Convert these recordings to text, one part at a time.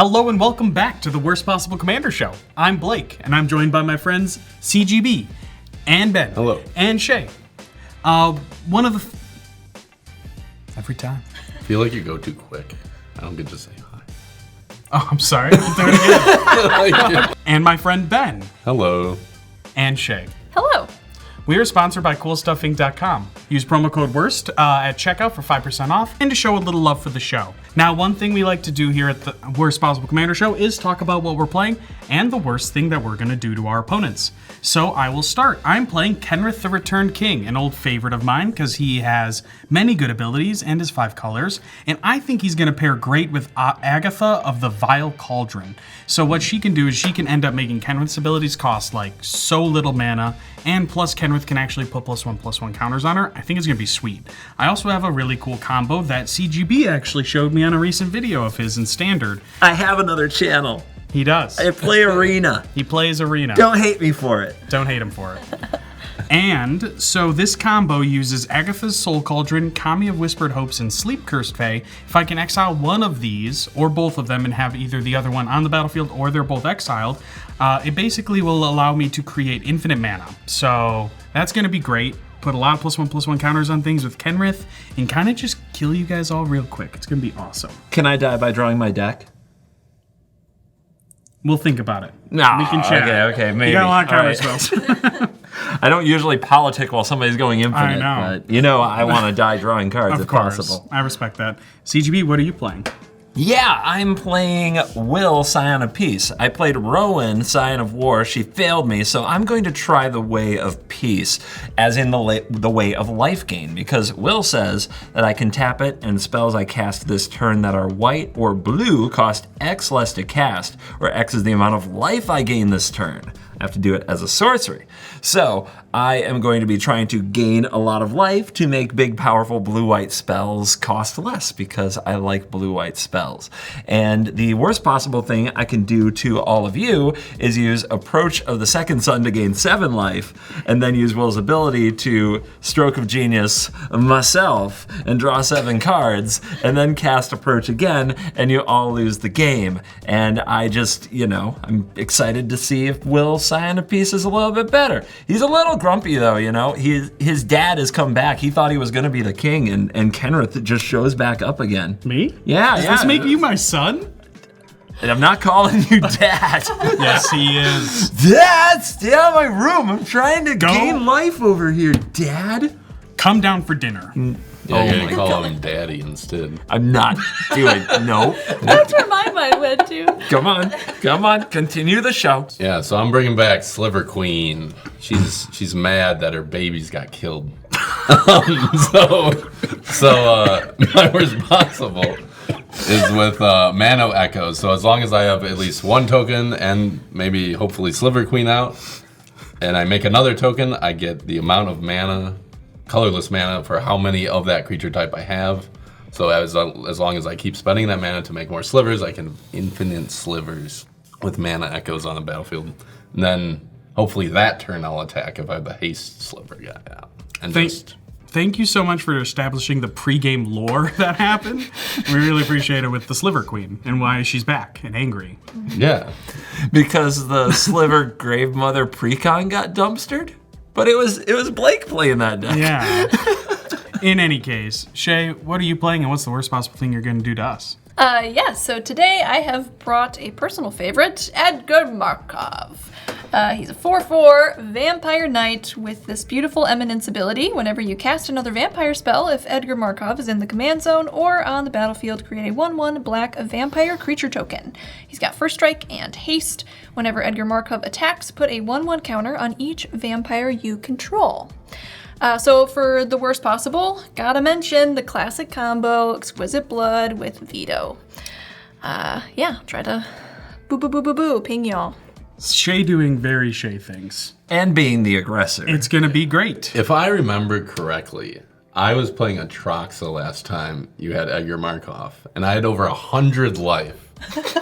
Hello and welcome back to the Worst Possible Commander Show. I'm Blake, and I'm joined by my friends CGB, and Ben. Hello. And Shea. Every time. I feel like you go too quick. I don't get to say hi. Oh, I'm sorry. I'll do it again. And my friend Ben. Hello. And Shea. Hello. We are sponsored by CoolStuffInc.com. Use promo code WORST at checkout for 5% off and to show a little love for the show. Now, one thing we like to do here at the Worst Possible Commander Show is talk about what we're playing and the worst thing that we're going to do to our opponents. So I will start. I'm playing Kenrith the Returned King, an old favorite of mine because he has many good abilities and his 5 colors, and I think he's going to pair great with Agatha of the Vile Cauldron. So what she can do is she can end up making Kenrith's abilities cost like so little mana, and plus Kenrith can actually put +1/+1 counters on her. I think it's going to be sweet. I also have a really cool combo that CGB actually showed me on a recent video of his in Standard. I have another channel. He does. I play Arena. He plays Arena. Don't hate me for it. Don't hate him for it. And so this combo uses Agatha's Soul Cauldron, Kami of Whispered Hopes, and Sleep Cursed Fae. If I can exile one of these, or both of them, and have either the other one on the battlefield or they're both exiled, it basically will allow me to create infinite mana. So that's going to be great. Put a lot of +1/+1 counters on things with Kenrith, and kind of just kill you guys all real quick. It's going to be awesome. Can I die by drawing my deck? We'll think about it. No. We can chat. Okay, maybe. You got a lot of counter All right. spells. I don't usually politic while somebody's going infinite. I know. But I want to die drawing cards Of if course. possible. I respect that. CGB, what are you playing? Yeah, I'm playing Will, Scion of Peace. I played Rowan, Scion of War. She failed me, so I'm going to try the Way of Peace, as in the way of life gain, because Will says that I can tap it, and spells I cast this turn that are white or blue cost X less to cast, where X is the amount of life I gain this turn. I have to do it as a sorcery. So I am going to be trying to gain a lot of life to make big, powerful blue-white spells cost less because I like blue-white spells. And the worst possible thing I can do to all of you is use Approach of the Second Sun to gain 7 life, and then use Will's ability to Stroke of Genius myself and draw 7 cards, and then cast Approach again, and you all lose the game. And I just, I'm excited to see if Will Scion of Peace is a little bit better. He's a little grumpy though, his dad has come back. He thought he was gonna be the king, and Kenrith just shows back up again. Me? Yeah, Does this make you my son? And I'm not calling you dad. Yes, he is. Dad, stay out of my room. I'm trying to gain life over here, Dad. Come down for dinner. Yeah, you're gonna call him Daddy instead. I'm not doing no. That's where my mind went to. Come on, continue the show. Yeah, so I'm bringing back Sliver Queen. She's mad that her babies got killed. So my responsible is with Mana Echoes. So as long as I have at least one token and maybe hopefully Sliver Queen out, and I make another token, I get the amount of mana, colorless mana, for how many of that creature type I have. So as long as I keep spending that mana to make more slivers, I can infinite slivers with Mana Echoes on the battlefield. And then hopefully that turn I'll attack if I have the haste sliver guy out. And Thank you so much for establishing the pre-game lore that happened. We really appreciate it with the Sliver Queen and why she's back and angry. yeah. Because the Sliver Grave Mother Precon got dumpstered? But it was Blake playing that deck. Yeah. In any case, Shea, what are you playing and what's the worst possible thing you're going to do to us? So today I have brought a personal favorite, Edgar Markov. He's a 4/4 Vampire Knight with this beautiful Eminence ability. Whenever you cast another vampire spell, if Edgar Markov is in the command zone or on the battlefield, create a 1/1 black vampire creature token. He's got First Strike and Haste. Whenever Edgar Markov attacks, put a 1/1 counter on each vampire you control. So for the worst possible, gotta mention the classic combo, Exquisite Blood with Veto. Try to boo, ping y'all. Shea doing very Shea things. And being the aggressor. It's going to be great. If I remember correctly, I was playing Atraxa last time you had Edgar Markov, and I had over 100 life.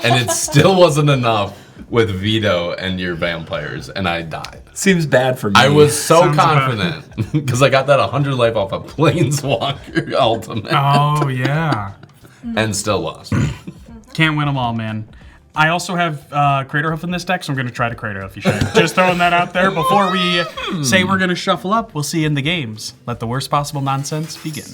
And it still wasn't enough with Veto and your vampires, and I died. Seems bad for me. I was so Sounds confident because I got that 100 life off a Planeswalker ultimate Oh, yeah. and still lost. Can't win them all, man. I also have Craterhoof in this deck, so I'm going to try to Craterhoof you, Shea. Just throwing that out there before we say we're going to shuffle up. We'll see you in the games. Let the worst possible nonsense begin.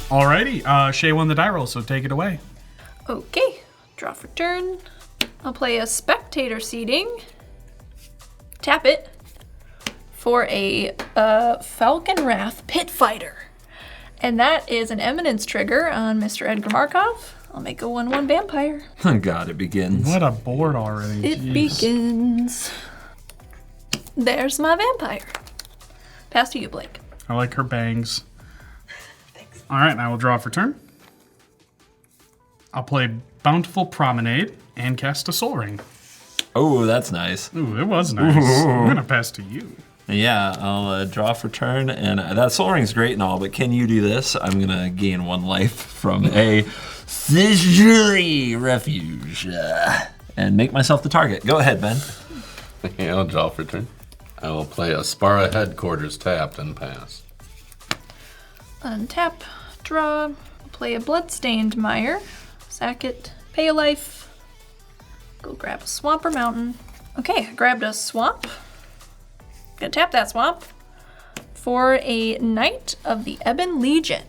Alrighty, Shea won the die roll, so take it away. Okay, draw for turn. I'll play a spectator seating. Tap it for a Falcon Wrath Pit Fighter. And that is an Eminence trigger on Mr. Edgar Markov. I'll make a 1/1 vampire. Oh God, it begins. What a board already. It Jeez. begins. There's my vampire. Pass to you, Blake. I like her bangs. Alright, I will draw for turn. I'll play Bountiful Promenade and cast a Soul Ring. Oh, that's nice. Ooh, it was nice. I'm going to pass to you. Yeah, I'll draw for turn, and that Soul Ring's great and all, but can you do this? I'm gonna gain 1 life from a Sigilly Refuge and make myself the target. Go ahead, Ben. Yeah, I'll draw for turn. I will play a Spara Headquarters tapped and pass. Untap, draw, play a Bloodstained Mire, sack it, pay a life, go grab a Swamp or Mountain. Okay, I grabbed a Swamp. Gonna tap that Swamp for a Knight of the Ebon Legion.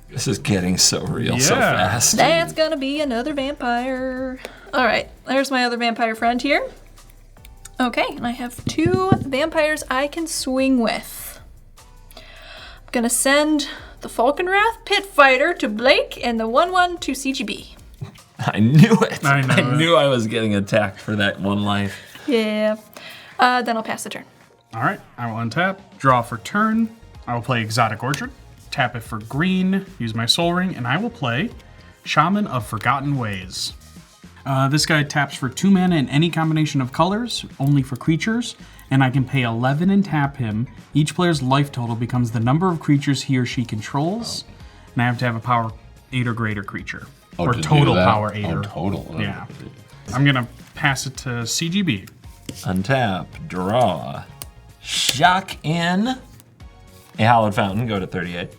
This is getting so real so Yeah. fast. That's gonna be another vampire. All right, there's my other vampire friend here. Okay, and I have 2 vampires I can swing with. I'm gonna send the Falconwrath Pit Fighter to Blake and the 1/1 to CGB. I knew it. I know it. knew I was getting attacked for that 1 life. Yeah. Then I'll pass the turn. Alright, I will untap, draw for turn. I will play Exotic Orchard, tap it for green, use my Soul Ring, and I will play Shaman of Forgotten Ways. This guy taps for 2 mana in any combination of colors, only for creatures, and I can pay 11 and tap him. Each player's life total becomes the number of creatures he or she controls, and I have to have a power 8 or greater creature. Or to do total that? power 8 Oh, or total. Yeah. I'm gonna pass it to CGB. Untap, draw, shock in a Hallowed Fountain, go to 38.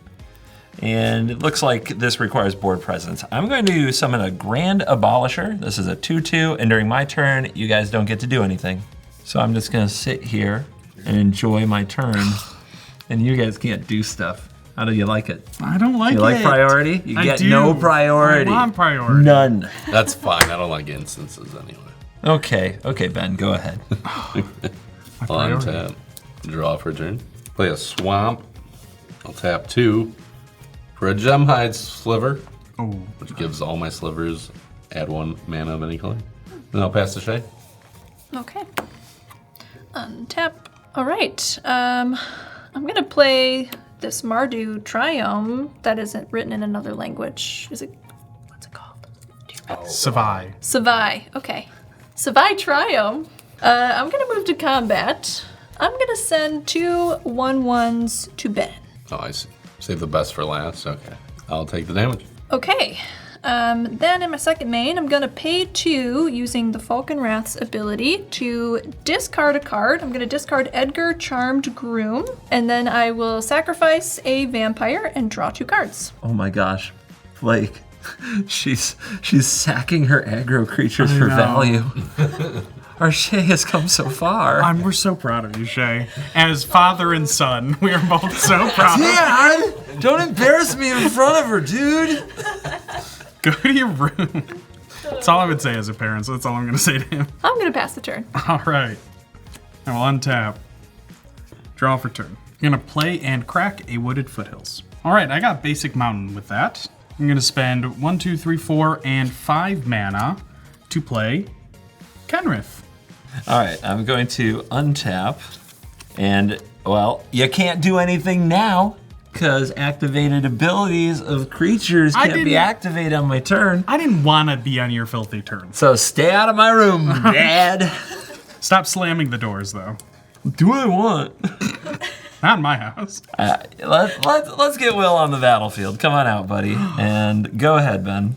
And it looks like this requires board presence. I'm going to summon a Grand Abolisher. This is a 2/2, and during my turn, you guys don't get to do anything. So I'm just gonna sit here and enjoy my turn, and you guys can't do stuff. How do you like it? I don't like it. You like priority? You I get do. no priority. I want priority. None. That's fine. I don't like instances anyway. Okay, Ben, go ahead. priority. Untap, draw for turn. Play a Swamp. I'll tap 2 for a Gemhide Sliver, Oh, which gives all my slivers add 1 mana of any color. Then I'll pass to Shea. Okay. Untap. All right. I'm gonna play this Mardu Triome that isn't written in another language. What's it called? Do you remember? Savai. Savai. Okay. Savai Triome. I'm gonna move to combat. I'm gonna send 2 1/1s to Ben. Oh, I see. Save the best for last. Okay. I'll take the damage. Okay. Then in my second main, I'm gonna pay 2 using the Falconwrath's ability to discard a card. I'm gonna discard Edgar, Charmed Groom, and then I will sacrifice a vampire and draw 2 cards. Oh my gosh, Blake, she's sacking her aggro creatures for know. value. Our Shea has come so far. We're so proud of you, Shea. As father and son, we are both so proud. Dad, don't embarrass me in front of her, dude. Go to your room. That's all I would say as a parent, so that's all I'm going to say to him. I'm gonna pass the turn. All right. I will untap. Draw for turn. I'm going to play and crack a Wooded Foothills. All right, I got Basic Mountain with that. I'm going to spend 1, 2, 3, 4, and 5 mana to play Kenrith. All right, I'm going to untap, and, well, you can't do anything now, because activated abilities of creatures can't be didn't- activated on my turn. I didn't want to be on your filthy turns. So stay out of my room, Dad. Stop slamming the doors, though. Do what I want. Not in my house. Let's get Will on the battlefield. Come on out, buddy. And go ahead, Ben.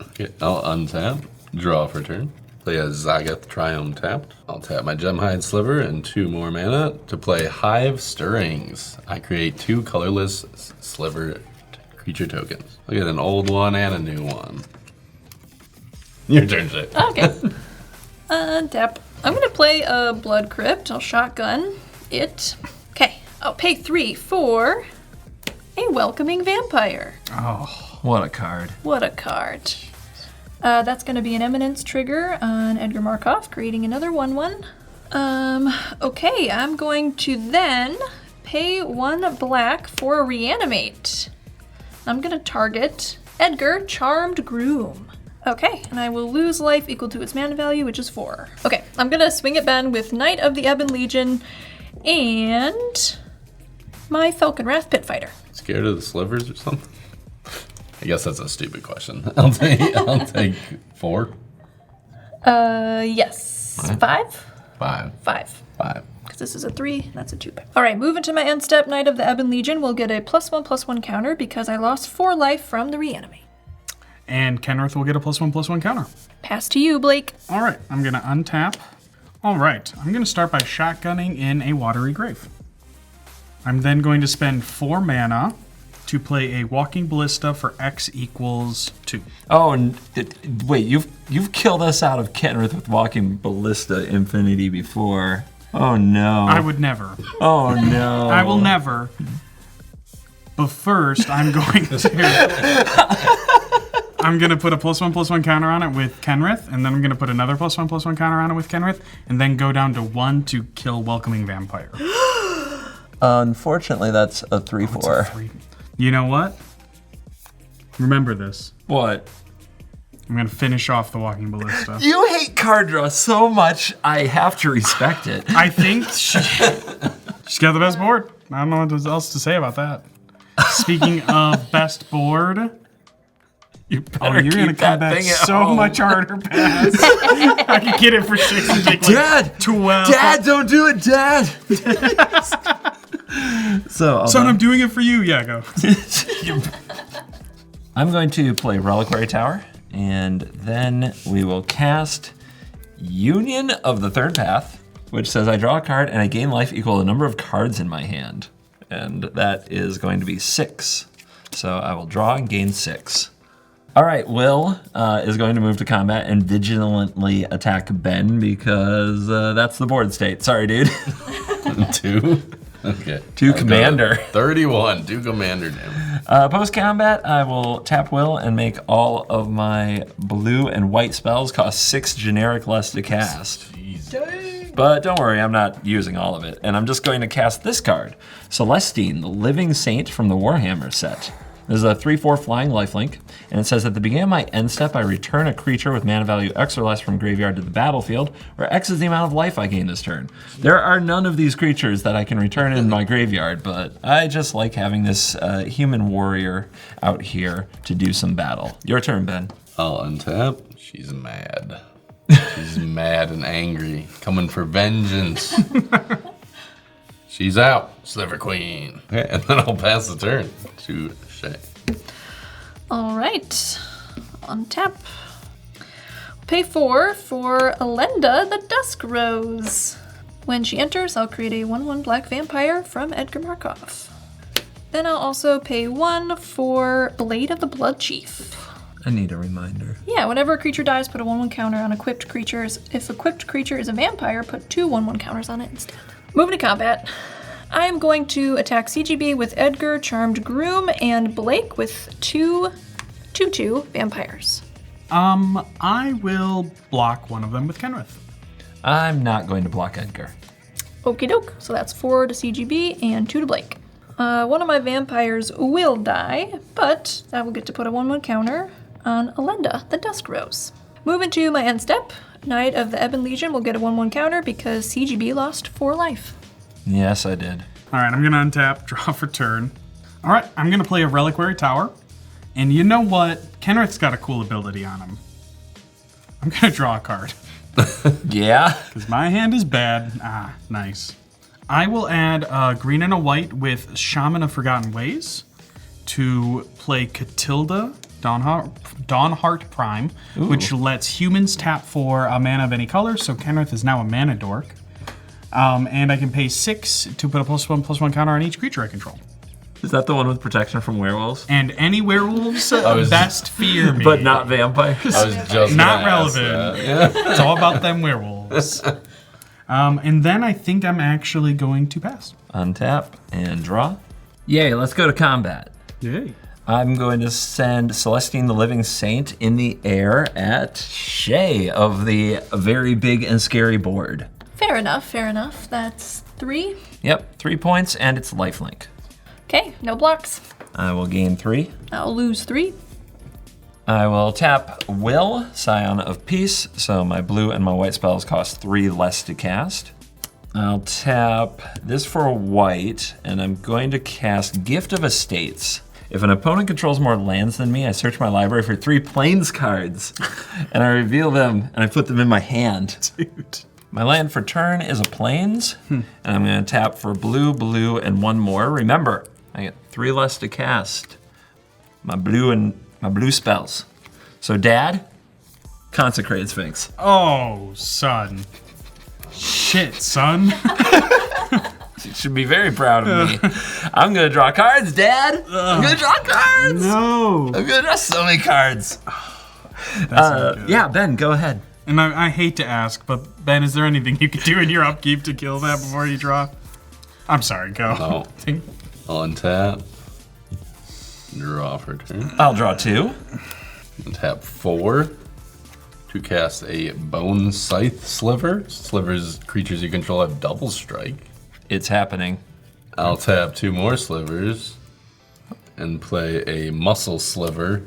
Okay, I'll untap, draw for turn. Play a Zagoth Triumph tapped. I'll tap my Gemhide Sliver and 2 more mana to play Hive Stirrings. I create 2 colorless Sliver creature tokens. I get an old one and a new one. Your turn, Shay. Okay. Untap. I'm gonna play a Blood Crypt. I'll shotgun it. Okay. I'll pay 3 for a Welcoming Vampire. Oh. What a card. What a card. That's going to be an Eminence trigger on Edgar Markov, creating another 1/1. Okay, I'm going to then pay 1 black for a Reanimate. I'm going to target Edgar Charmed Groom. Okay, and I will lose life equal to its mana value, which is 4. Okay, I'm going to swing at Ben with Knight of the Ebon Legion and my Falconwrath Pitfighter. Scared of the slivers or something? I guess that's a stupid question. I'll take 4. Yes. 5? 5. 5. 5. Because this is a 3, that's a 2. All right, move into my end step. Knight of the Ebon Legion will get a +1/+1 counter because I lost 4 life from the Reanimate. And Kenrith will get a +1/+1 counter. Pass to you, Blake. All right, I'm going to untap. All right, I'm going to start by shotgunning in a Watery Grave. I'm then going to spend 4 mana to play a Walking Ballista for X equals 2. Oh, wait, you've killed us out of Kenrith with Walking Ballista Infinity before. Oh no. I would never. Oh no. I will never. But first, I'm going to put a +1/+1 counter on it with Kenrith, and then I'm going to put another +1/+1 counter on it with Kenrith, and then go down to 1 to kill Welcoming Vampire. Unfortunately, that's a 3/4. You know what? Remember this. What? I'm going to finish off the Walking Ballista. You hate card draw so much, I have to respect it. I think she's got the best board. I don't know what else to say about that. Speaking of best board, you're going to come back so much harder, Pass. I could get it for 6 and take Dad! 12. Dad, don't do it, Dad! Son, I'm doing it for you. Yeah, go. I'm going to play Reliquary Tower, and then we will cast Union of the Third Path, which says I draw a card and I gain life equal to the number of cards in my hand. And that is going to be 6. So I will draw and gain 6. All right, Will is going to move to combat and vigilantly attack Ben because that's the board state. Sorry, dude. 2? Okay. 2 commander. 31. 2 commander damage. Post-combat, I will tap Will and make all of my blue and white spells cost 6 generic less to cast. But don't worry, I'm not using all of it. And I'm just going to cast this card. Celestine, the Living Saint from the Warhammer set. This is a 3/4 flying lifelink, and it says at the beginning of my end step, I return a creature with mana value X or less from graveyard to the battlefield, where X is the amount of life I gain this turn. There are none of these creatures that I can return in my graveyard, but I just like having this human warrior out here to do some battle. Your turn, Ben. I'll untap. She's mad. She's mad and angry, coming for vengeance. She's out, Sliver Queen. Okay, and then I'll pass the turn to Shea. All right. Untap. Pay 4 for Elenda the Dusk Rose. When she enters, I'll create a 1/1 black vampire from Edgar Markov. Then I'll also pay 1 for Blade of the Blood Chief. I need a reminder. Yeah, whenever a creature dies, put a 1/1 counter on equipped creatures. If equipped creature is a vampire, put 2 1/1 counters on it instead. Moving to combat. I am going to attack CGB with Edgar, Charmed Groom, and Blake with 2 2/2 vampires. I will block one of them with Kenrith. I'm not going to block Edgar. Okie doke. So that's 4 to CGB and 2 to Blake. One of my vampires will die, but I will get to put a 1/1 counter on Elenda, the Dusk Rose. Moving to my end step, Knight of the Ebon Legion will get a 1/1 counter because CGB lost 4 life. Yes, I did. All right, I'm going to untap, draw for turn. All right, I'm going to play a Reliquary Tower. And you know what? Kenrith's got a cool ability on him. I'm going to draw a card. Yeah? Because my hand is bad. Ah, nice. I will add a green and a white with Shaman of Forgotten Ways to play Catilda, Dawnheart Prime, which lets humans tap for a mana of any color, so Kenrith is now a mana dork. And I can pay 6 to put a +1/+1 counter on each creature I control. Is that the one with protection from werewolves? And any werewolves best fear me. But not vampires? I was just Not gonna ask relevant. that. It's all about them werewolves. And then I think I'm actually going to pass. Untap and draw. Yay, let's go to combat. Yay. I'm going to send Celestine the Living Saint in the air at Shea of the very big and scary board. Fair enough, fair enough. That's 3. Yep, 3 points, and it's lifelink. Okay, no blocks. I will gain 3. I'll lose 3. I will tap Will, Scion of Peace, so my blue and my white spells cost 3 less to cast. I'll tap this for a white, and I'm going to cast Gift of Estates. If an opponent controls more lands than me, I search my library for 3 Plains cards, and I reveal them, and I put them in my hand. Dude. My land for turn is a Plains, and I'm going to tap for blue, blue, and 1 more. Remember, I get 3 less to cast my blue spells. So, Dad, Consecrated Sphinx. Oh, son. Shit, son. You should be very proud of me. I'm going to draw cards, Dad. I'm going to draw cards. No. I'm going to draw so many cards. That's not good. Yeah, Ben, go ahead. And I hate to ask, but Ben, is there anything you could do in your upkeep to kill that before you draw? I'm sorry, go. No. I'll untap. Draw for turn. I'll draw 2. Tap 4 to cast a Bone Scythe Sliver. Sliver's creatures you control have double strike. It's happening. I'll tap 2 more slivers and play a Muscle Sliver.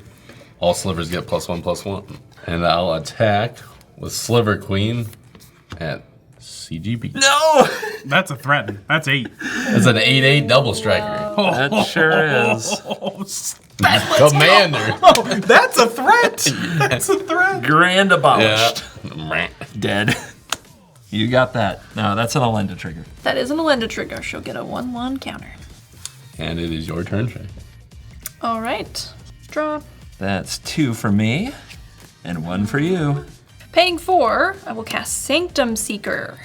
All slivers get +1/+1. And I'll attack with Sliver Queen at CGB. No! That's a threat. That's 8. It's an 8/8 double striker. That sure is. Commander. That's a threat. That's a threat. Grand abolished. Yeah. Dead. You got that. No, that's an Alenda trigger. That is an Alenda trigger. She'll get a 1/1 counter. And it is your turn, Shay. All right. Draw. That's 2 for me, and 1 for you. Paying 4, I will cast Sanctum Seeker.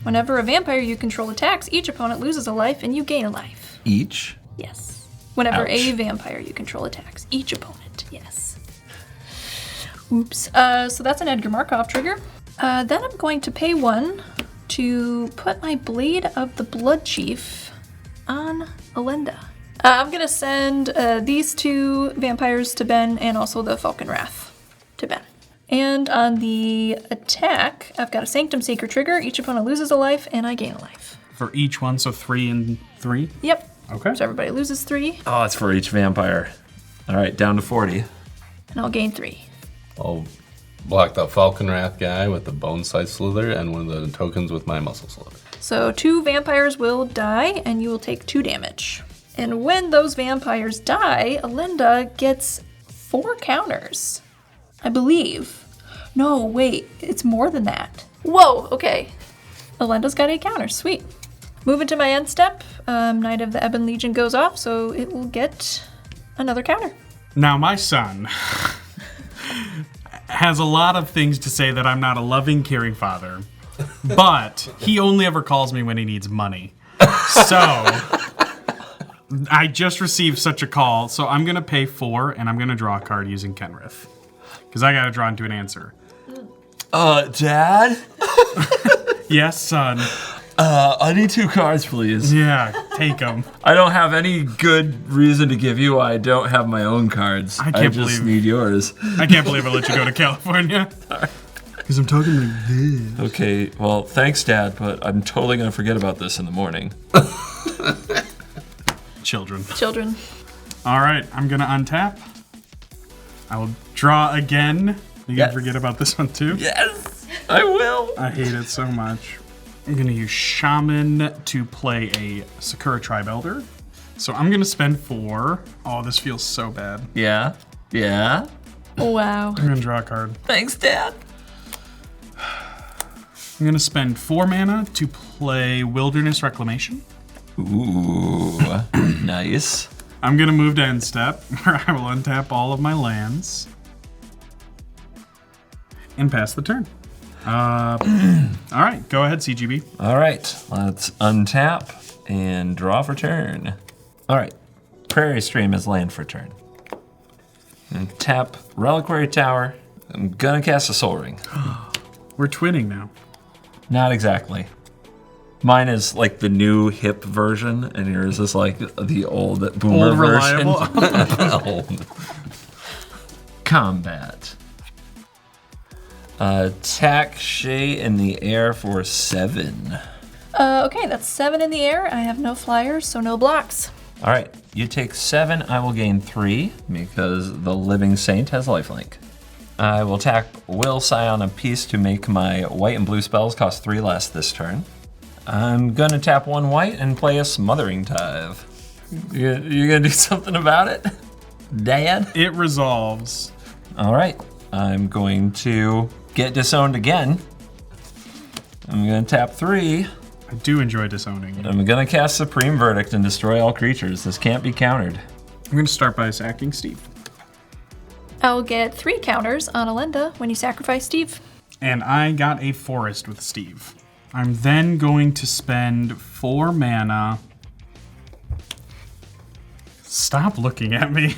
Whenever a vampire you control attacks, each opponent loses a life and you gain a life. Each? Yes. Whenever Ouch. a vampire you control attacks, each opponent. Yes. Oops. So that's an Edgar Markov trigger. Then I'm going to pay 1 to put my Blade of the Blood Chief on Alenda. I'm going to send these 2 vampires to Ben and also the Falcon Wrath to Ben. And on the attack, I've got a Sanctum Seeker trigger. Each opponent loses a life and I gain a life. For each one, so 3 and 3? Yep. Okay. So everybody loses 3 Oh, it's for each vampire. All right, down to 40. and I'll gain 3. I'll block the Falcon Wrath guy with the Bone Scythe Slither and one of the tokens with my Muscle Slither. So 2 vampires will die and you will take 2 damage. And when those vampires die, Alenda gets 4 counters. I believe. No, wait, it's more than that. Whoa, okay. Alenda's got 8 counters, sweet. Moving to my end step, Knight of the Ebon Legion goes off, so it will get another counter. Now, my son has a lot of things to say that I'm not a loving, caring father, but he only ever calls me when he needs money. So I just received such a call, so I'm going to pay 4, and I'm going to draw a card using Kenrith. Because I got to draw into an answer. Dad? Yes, son. I need 2 cards, please. Yeah, take them. I don't have any good reason to give you. I don't have my own cards. I can't just believe- need yours. I can't believe I let you go to California. Because I'm talking like this. Okay, well, thanks, Dad, but I'm totally going to forget about this in the morning. Children. Children. All right, I'm going to untap. I will draw again. You Yes. can forget about this one too. Yes, I will. I hate it so much. I'm gonna use Shaman to play a Sakura Tribe Elder. So I'm gonna spend 4. Oh, this feels so bad. Yeah, yeah. Wow. I'm gonna draw a card. Thanks, Dad. I'm going to spend 4 mana to play Wilderness Reclamation. Ooh, nice. I'm going to move to end step, where I will untap all of my lands and pass the turn. All right, go ahead, CGB. All right, let's untap and draw for turn. All right, Prairie Stream is land for turn. And tap Reliquary Tower. I'm gonna cast a Soul Ring. We're twinning now. Not exactly. Mine is like the new hip version, and yours is like the old boomer Old version. reliable. Combat. Attack Shea in the air for 7. Okay, that's 7 in the air. I have no flyers, so no blocks. All right, you take 7. I will gain 3 because the Living Saint has lifelink. I will attack Will Scion of Peace to make my white and blue spells cost 3 less this turn. I'm gonna tap 1 white and play a Smothering Tithe. You gonna do something about it, Dad? It resolves. All right, I'm going to get disowned again. I'm gonna tap 3. I do enjoy disowning you. I'm gonna cast Supreme Verdict and destroy all creatures. This can't be countered. I'm going to start by sacking Steve. I'll get 3 counters on Alenda when you sacrifice Steve. And I got a forest with Steve. I'm then going to spend 4 mana. Stop looking at me.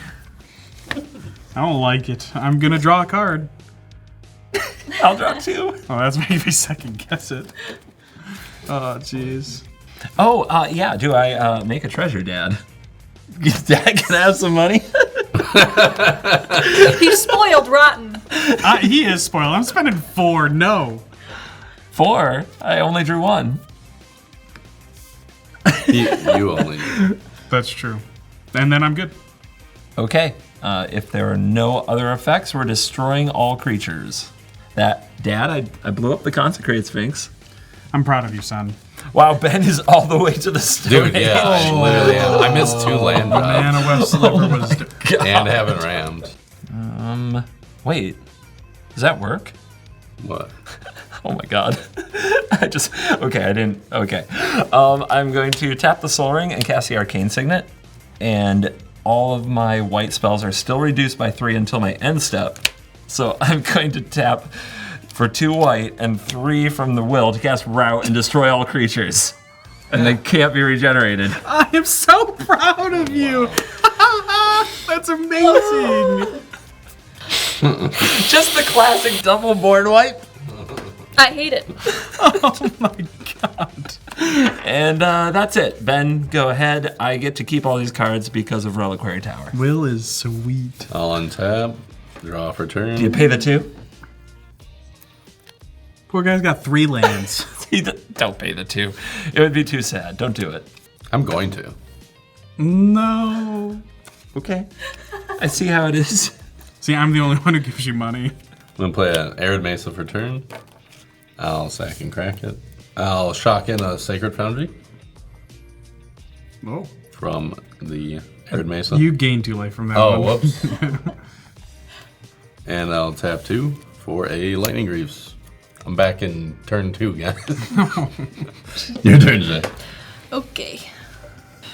I don't like it. I'm going to draw a card. I'll draw 2. Oh, that's making me second guess it. Oh, jeez. Oh, yeah. Do I make a treasure, Dad? Dad can I have some money. He's spoiled rotten. He is spoiled. I'm spending 4. No. 4. I only drew 1. You only. That's true. And then I'm good. Okay. If there are no other effects, we're destroying all creatures. Dad, I blew up the Consecrated Sphinx. I'm proud of you, son. Wow, Ben is all the way to the start. Dude, yeah, I literally am. I missed 2 land drops Man, a West Sliver was... and haven't rammed. Wait. Does that work? What? Oh my god. Okay. I'm going to tap the Soul Ring and cast the Arcane Signet. And all of my white spells are still reduced by 3 until my end step. So I'm going to tap for 2 white and 3 from the will to cast Rout and destroy all creatures. And they can't be regenerated. I am so proud of you. That's amazing. Just the classic double board wipe. I hate it. Oh my god. And that's it. Ben, go ahead. I get to keep all these cards because of Reliquary Tower. Will is sweet. I'll untap, draw for turn. Do you pay the 2? Poor guy's got 3 lands. Don't pay the 2. It would be too sad. Don't do it. I'm going to. No. Okay. I see how it is. See, I'm the only one who gives you money. I'm gonna play an Arid Mesa for turn. I'll sack and crack it. I'll shock in a Sacred Foundry Oh. from the Arid Mesa. You gained 2 life from that Oh, one. whoops. And I'll tap 2 for a Lightning Greaves. I'm back in turn 2, guys. Your turn, Jay. Okay.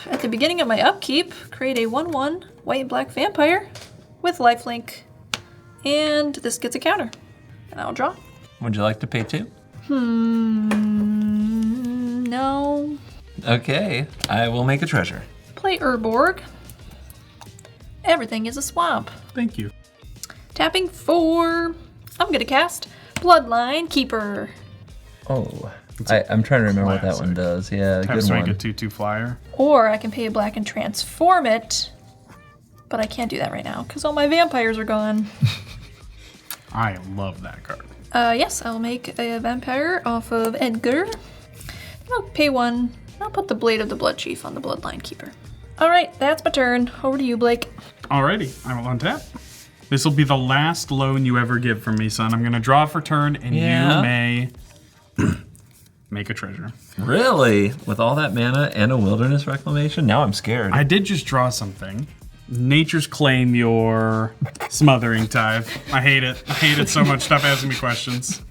At the beginning of my upkeep, create a 1/1 white and black vampire with lifelink. And this gets a counter. And I'll draw. Would you like to pay 2? No. Okay. I will make a treasure. Play Urborg. Everything is a swamp. Thank you. Tapping 4. I'm gonna cast Bloodline Keeper. Oh, I'm trying to remember what that one classic. does. Yeah, Tap good swing a one. 2/2 flyer. Or I can pay a black and transform it. But I can't do that right now because all my vampires are gone. I love that card. Yes, I'll make a vampire off of Edgar. I'll pay 1. I'll put the Blade of the Blood Chief on the Bloodline Keeper. All right, that's my turn. Over to you, Blake. Alrighty, I will untap. This will be the last loan you ever give from me, son. I'm going to draw for turn, and Yeah. you may make a treasure. Really? With all that mana and a Wilderness Reclamation? Now I'm scared. I did just draw something. Nature's Claim, your Smothering Tithe. I hate it. I hate it so much. Stop asking me questions.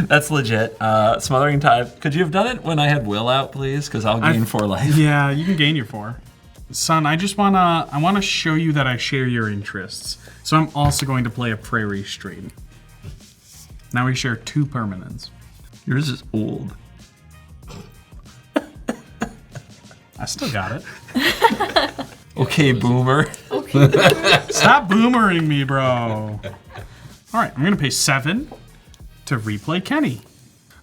That's legit. Smothering Tide. Could you have done it when I had Will out, please? Because I'll gain 4 life. Yeah, you can gain your 4. Son, I wanna show you that I share your interests. So I'm also going to play a Prairie Stream. Now we share 2 permanents. Yours is old. I still got it. Okay, boomer. Stop boomering me, bro. All right, I'm gonna pay 7 to replay Kenny.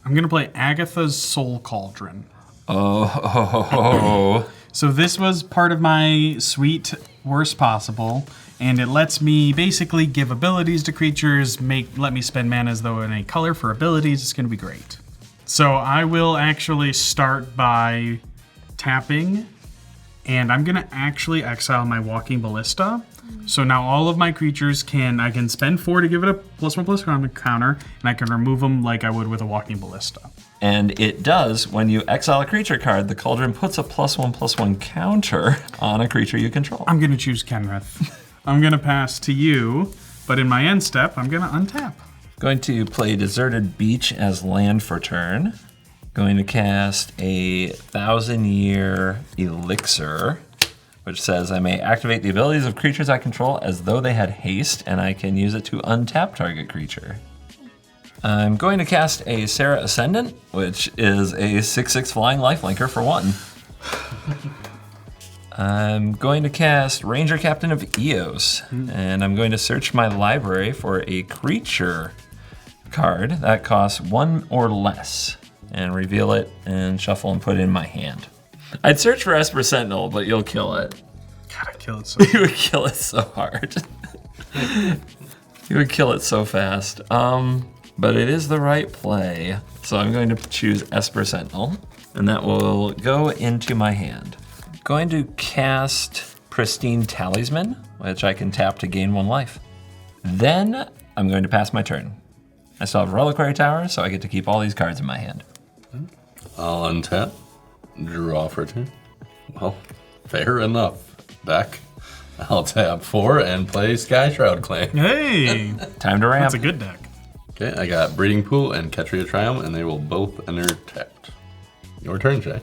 I'm gonna play Agatha's Soul Cauldron. Oh. So this was part of my sweet worst possible, and it lets me basically give abilities to creatures, let me spend mana as though in a color for abilities. It's gonna be great. So I will actually start by tapping, and I'm gonna actually exile my Walking Ballista. So now all of my creatures I can spend 4 to give it a +1/+1 counter, and I can remove them like I would with a Walking Ballista. And it does, when you exile a creature card, the Cauldron puts a +1/+1 counter on a creature you control. I'm gonna choose Kenrith. I'm gonna pass to you, but in my end step, I'm gonna untap. Going to play Deserted Beach as land for turn. Going to cast a 1,000-year elixir, which says I may activate the abilities of creatures I control as though they had haste, and I can use it to untap target creature. I'm going to cast a Sarah Ascendant, which is a 6/6 flying lifelinker for 1. I'm going to cast Ranger Captain of Eos, and I'm going to search my library for a creature card that costs 1 or less, and reveal it and shuffle and put it in my hand. I'd search for Esper Sentinel, but you'll kill it. God, I kill it so You would kill it so hard. You would kill it so fast. But it is the right play. So I'm going to choose Esper Sentinel, and that will go into my hand. Going to cast Pristine Talisman, which I can tap to gain 1 life. Then I'm going to pass my turn. I still have Reliquary Tower, so I get to keep all these cards in my hand. I'll untap, draw for 2. Well, fair enough. Back. I'll tap 4 and play Sky Shroud Claim. Hey, Time to ramp. that's a good deck. Okay, I got Breeding Pool and Ketria Triumph, and they will both enter tapped. Your turn, Shay.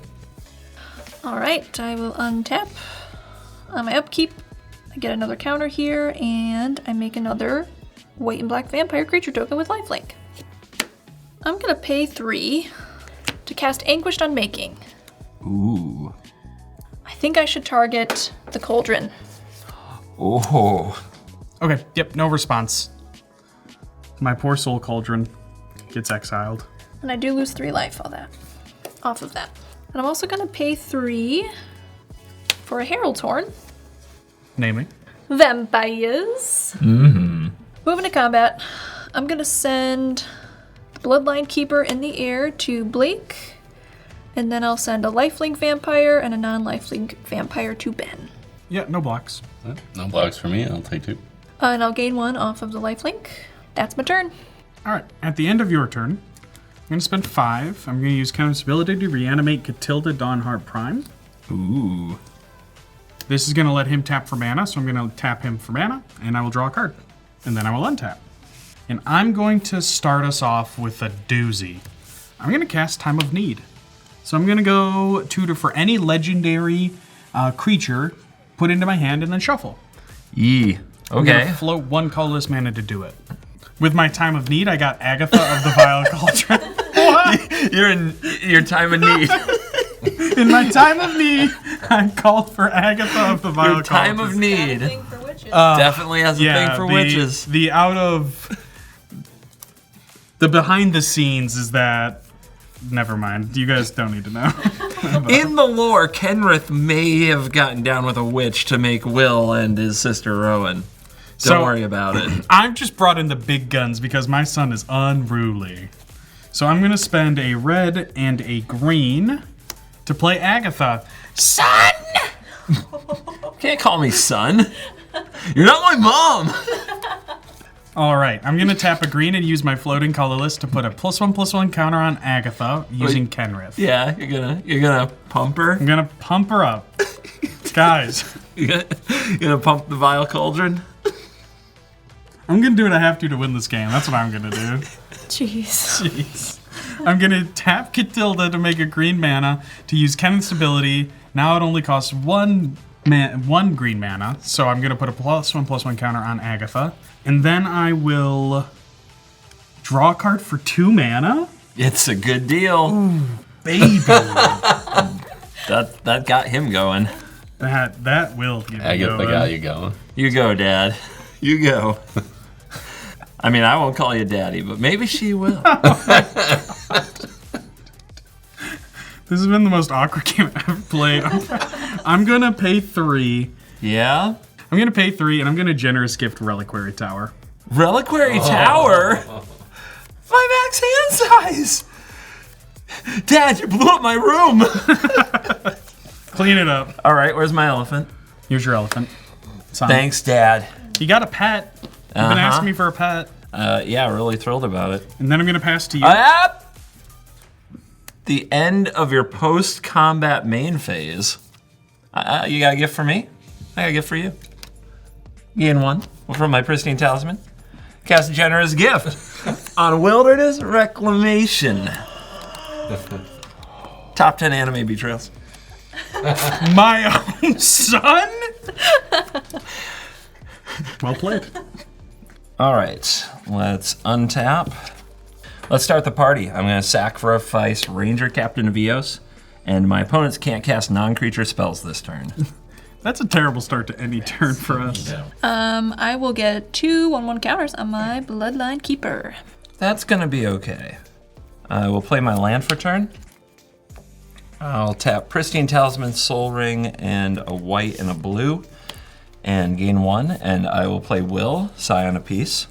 All right, I will untap. On my upkeep, I get another counter here, and I make another white and black vampire creature token with lifelink. I'm gonna pay 3 to cast Anguished Unmaking. Ooh. I think I should target the Cauldron. Oh. Okay, yep, no response. My poor Soul Cauldron gets exiled. And I do lose 3 life off of that. And I'm also gonna pay 3 for a Herald's Horn. Naming. Vampires. Moving to combat, I'm gonna send Bloodline Keeper in the air to Blake, and then I'll send a lifelink vampire and a non-lifelink vampire to Ben. Yeah, no blocks. No blocks for me. I'll take 2. And I'll gain 1 off of the lifelink. That's my turn. All right, at the end of your turn, I'm going to spend 5. I'm going to use Kenrith's ability to reanimate Catilda Dawnheart Prime. Ooh. This is going to let him tap for mana, so I'm going to tap him for mana, and I will draw a card. And then I will untap. And I'm going to start us off with a doozy. I'm going to cast Time of Need. So I'm going to go tutor for any legendary creature, put into my hand, and then shuffle. Yee. I'm going Okay. to float 1 colorless mana to do it. With my Time of Need, I got Agatha of the Vile Cauldron. What? You're in your time of need. In my time of need, I called for Agatha of the Vile Your time Cauldron. of need. for witches. Definitely has a thing for the, witches. The out of the behind the scenes is that. Never mind. You guys don't need to know. In the lore, Kenrith may have gotten down with a witch to make Will and his sister Rowan. Don't worry about it. I've just brought in the big guns because my son is unruly. So I'm going to spend a red and a green to play Agatha. Son! Can't call me son. You're not my mom. All right, I'm going to tap a green and use my floating colorless to put a +1/+1 counter on Agatha using Kenrith. Yeah, you're gonna pump her. I'm going to pump her up. Guys, You're gonna pump the Vile Cauldron. I'm gonna do what I have to win this game. That's what I'm gonna do. Jeez. Jeez. I'm gonna tap Catilda to make a green mana to use Kenrith's ability. Now it only costs one green mana, so I'm gonna put a +1/+1 counter on Agatha. And then I will draw a card for 2 mana. It's a good deal. Ooh, baby. That got him going. That will get me Agatha going. got you going. You go, Dad. You go. I mean, I won't call you Daddy, but maybe she will. This has been the most awkward game I've ever played. I'm gonna pay 3. Yeah? I'm gonna pay 3, and I'm gonna generous gift Reliquary Tower. Reliquary Tower? My max hand size! Dad, you blew up my room! Clean it up. All right, where's my elephant? Here's your elephant. Son. Thanks, Dad. You got a pet. You've been asking me for a pet. Yeah, really thrilled about it. And then I'm gonna pass to you. The end of your post-combat main phase. You got a gift for me? I got a gift for you. Gain 1 from my pristine talisman. Cast a generous gift on Wilderness Reclamation. Top 10 anime betrayals. My own son? Well played. All right, let's untap. Let's start the party. I'm gonna sacrifice Ranger Captain of Eos, and my opponents can't cast non-creature spells this turn. That's a terrible start to any turn for us. I will get 2 1/1 counters on my Bloodline Keeper. That's gonna be okay. I will play my land for turn. I'll tap Pristine Talisman, Soul Ring, and a white and a blue, and gain 1, and I will play Will, Scion of Peace.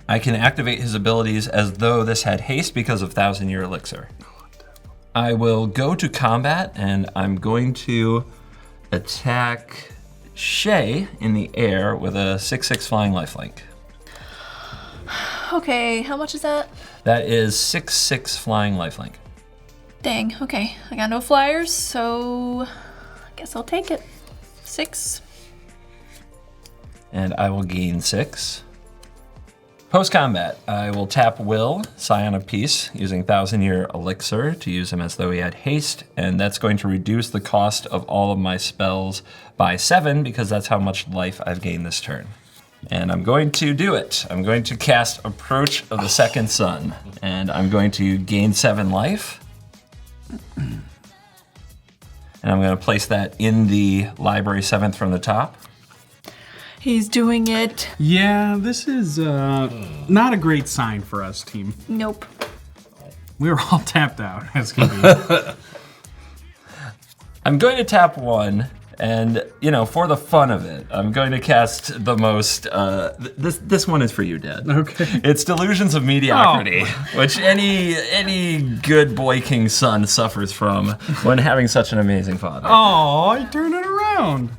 I can activate his abilities as though this had haste because of 1,000-Year Elixir. I will go to combat, and I'm going to attack Shea in the air with a 6/6 flying lifelink. Okay, how much is that? That is 6/6 flying lifelink. Dang, okay. I got no flyers, so I guess I'll take it. 6. And I will gain 6. Post-combat, I will tap Will, Scion of Peace, using 1,000-Year Elixir to use him as though he had haste, and that's going to reduce the cost of all of my spells by 7, because that's how much life I've gained this turn. And I'm going to do it. I'm going to cast Approach of the Second Sun, and I'm going to gain 7 life. And I'm going to place that in the library 7th from the top. He's doing it. Yeah, this is not a great sign for us, team. Nope. We were all tapped out, as can be. I'm going to tap 1, and, you know, for the fun of it, I'm going to cast the most, this one is for you, Dad. Okay. It's Delusions of Mediocrity, which any good boy king son suffers from when having such an amazing father. Oh, I turned it around.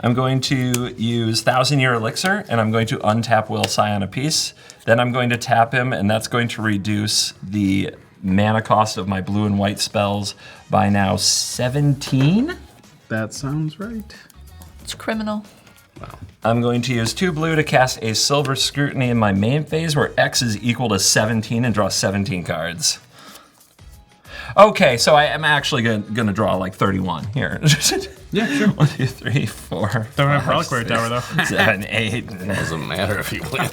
I'm going to use 1,000-Year Elixir, and I'm going to untap Will, Scion of Peace. Then I'm going to tap him, and that's going to reduce the mana cost of my blue and white spells by now 17. That sounds right. It's criminal. Wow. I'm going to use 2 blue to cast a Silver Scrutiny in my main phase, where X is equal to 17 and draw 17 cards. Okay, so I am actually gonna draw like 31 here. Yeah, sure. 1, 2, 3, 4. Don't have Reliquary Tower, though. 7, 8. Doesn't matter if you win.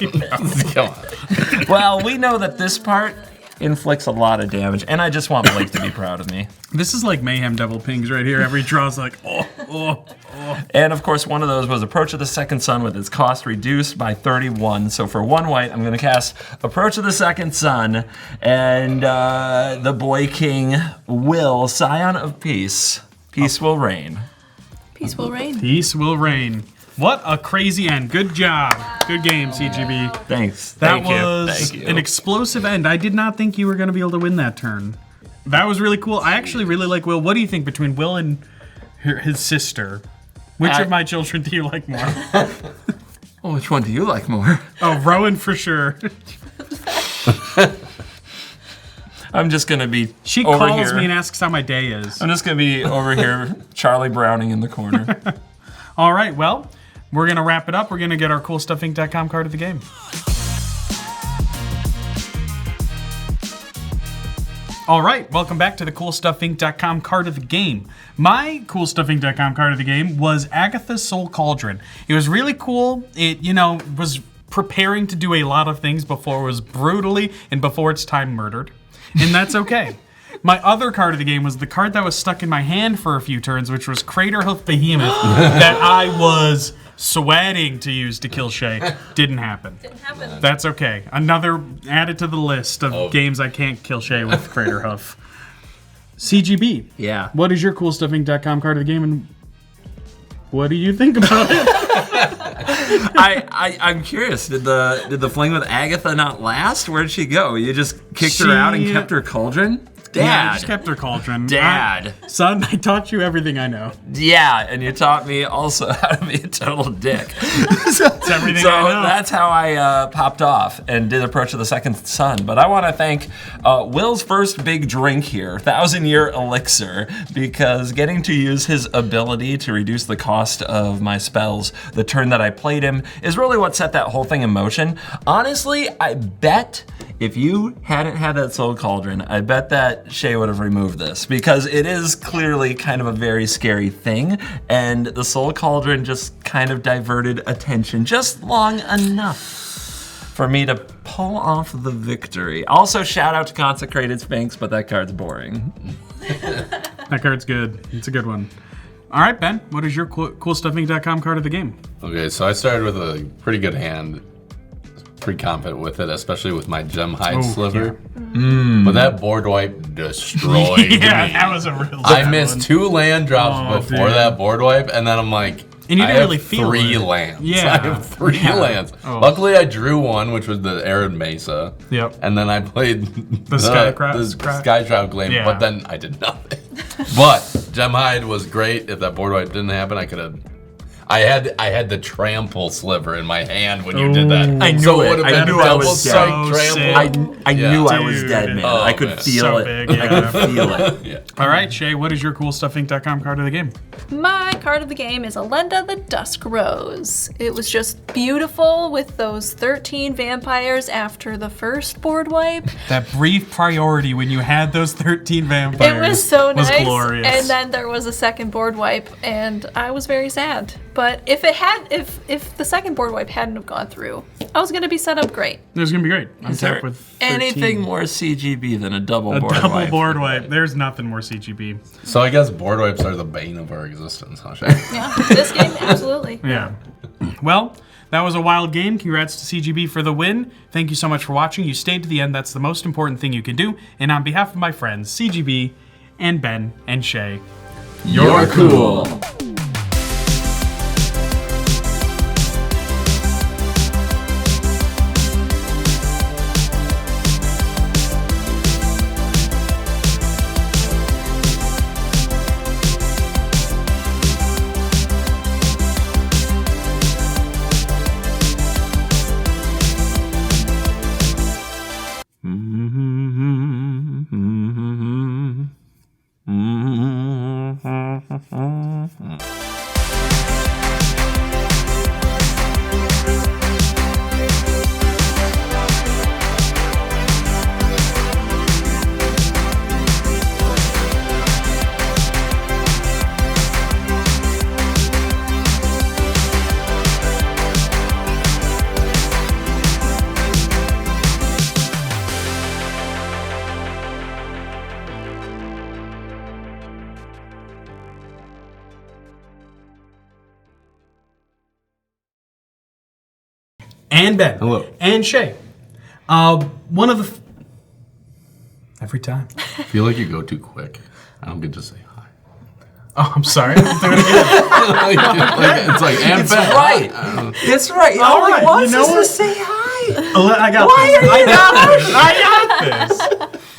Come on. Well, we know that this part inflicts a lot of damage, and I just want Blake to be proud of me. This is like Mayhem Devil Pings right here. Every draw's like, oh. And of course, one of those was Approach of the Second Sun with its cost reduced by 31. So for 1 white, I'm going to cast Approach of the Second Sun, and the boy king Will, Scion of Peace. Peace will reign. Peace will reign. Peace will reign. What a crazy end. Good job. Good game, CGB. Thanks. That Thank you. was Thank you. an explosive end. I did not think you were going to be able to win that turn. That was really cool. I actually really like Will. What do you think between Will and his sister? Which of my children do you like more? Well, which one do you like more? Oh, Rowan for sure. I'm just going to be She over calls here. me and asks how my day is. I'm just going to be over here, Charlie Browning in the corner. All right, well, we're going to wrap it up. We're going to get our CoolStuffInc.com card of the game. All right, welcome back to the CoolStuffInc.com card of the game. My CoolStuffInc.com card of the game was Agatha's Soul Cauldron. It was really cool. It, was preparing to do a lot of things before it was brutally and before its time murdered. And that's okay. My other card of the game was the card that was stuck in my hand for a few turns, which was Craterhoof Behemoth that I was sweating to use to kill Shea. Didn't happen. That's okay. Another added to the list of games I can't kill Shea with Craterhoof. CGB. Yeah. What is your CoolStuffInc.com card of the game, and what do you think about it? I'm curious. Did the fling with Agatha not last? Where'd she go? You just kicked her out and kept her cauldron? Dad. Yeah, I just kept her cauldron. Dad. Son, I taught you everything I know. Yeah, and you taught me also how to be a total dick. It's everything I know. That's how I popped off and did Approach of the Second Sun. But I want to thank Will's first big drink here, 1,000-Year Elixir, because getting to use his ability to reduce the cost of my spells the turn that I played him is really what set that whole thing in motion. Honestly, I bet if you hadn't had that Soul Cauldron, I bet that Shea would have removed this, because it is clearly kind of a very scary thing, and the Soul Cauldron just kind of diverted attention just long enough for me to pull off the victory. Also, shout out to Consecrated Sphinx, but that card's boring. That card's good. It's a good one. All right, Ben, what is your CoolStuffInc.com card of the game? Okay, so I started with a pretty good hand. Pretty confident with it, especially with my gem hide sliver. Yeah. But that board wipe destroyed me. That was a real I missed 2 land drops before that board wipe, and then I'm like, and you didn't I really have feel 3 it. lands. Yeah. I have 3 lands. Luckily, I drew one, which was the Arid Mesa. Yep. And then I played the Skyshroud Glaive, but then I did nothing. But gem hide was great. If that board wipe didn't happen, I could have. I had the trample sliver in my hand when you did that. I knew so it. Would have I been knew I was double dead. trample. I knew I was dead, man. Oh, I could man. feel So it. big, I could feel it. Yeah. All right, Shea, what is your CoolStuffInc.com card of the game? My card of the game is Alenda the Dusk Rose. It was just beautiful with those 13 vampires after the first board wipe. That brief priority when you had those 13 vampires It was so nice. glorious. And then there was a second board wipe, and I was very sad. But if the second board wipe hadn't have gone through, I was gonna be set up great. It was gonna be great. Is there with 13. anything more CGB than a double board double wipe? board wipe. There's nothing more CGB. So I guess board wipes are the bane of our existence, huh, Shay? Yeah, this game, absolutely. Yeah. Well, that was a wild game. Congrats to CGB for the win. Thank you so much for watching. You stayed to the end. That's the most important thing you can do. And on behalf of my friends, CGB and Ben and Shea, You're cool. and Ben. Hello. And Shea. One of the... Every time. I feel like you go too quick. I don't get to say hi. Oh, I'm sorry. I'll do it again. It's like, and It's Ben. right. It's right. All All he right, wants you know is what? to say hi. I got Why this. are you I got this.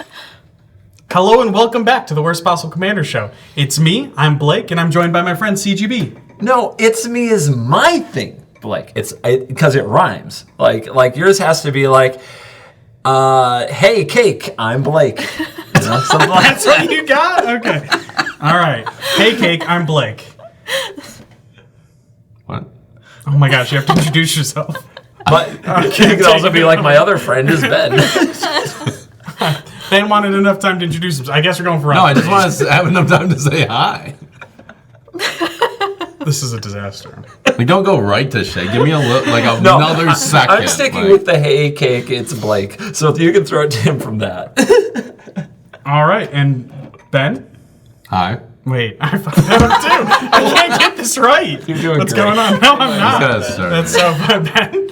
Hello and welcome back to the Worst Possible Commander Show. It's me, I'm Blake, and I'm joined by my friend CGB. No, it's me is my thing, Blake. It's because it rhymes. Like yours has to be like, hey, Cake, I'm Blake. You know, something like That's what you got? Okay. All right. Hey, Cake, I'm Blake. What? Oh my gosh, you have to introduce yourself. But you can also be like my other friend is Ben. Ben wanted enough time to introduce himself. I guess we're going for No, I just want to have enough time to say hi. This is a disaster. We don't go right to Shea. Give me another second. I'm sticking with the hey cake. It's Blake. So if you can throw it to him from that. All right, and Ben? Hi. Wait, I fucked that up too. I can't get this right. You're doing What's great. going on? No, I'm not. Gotta start. That's so bad, Ben.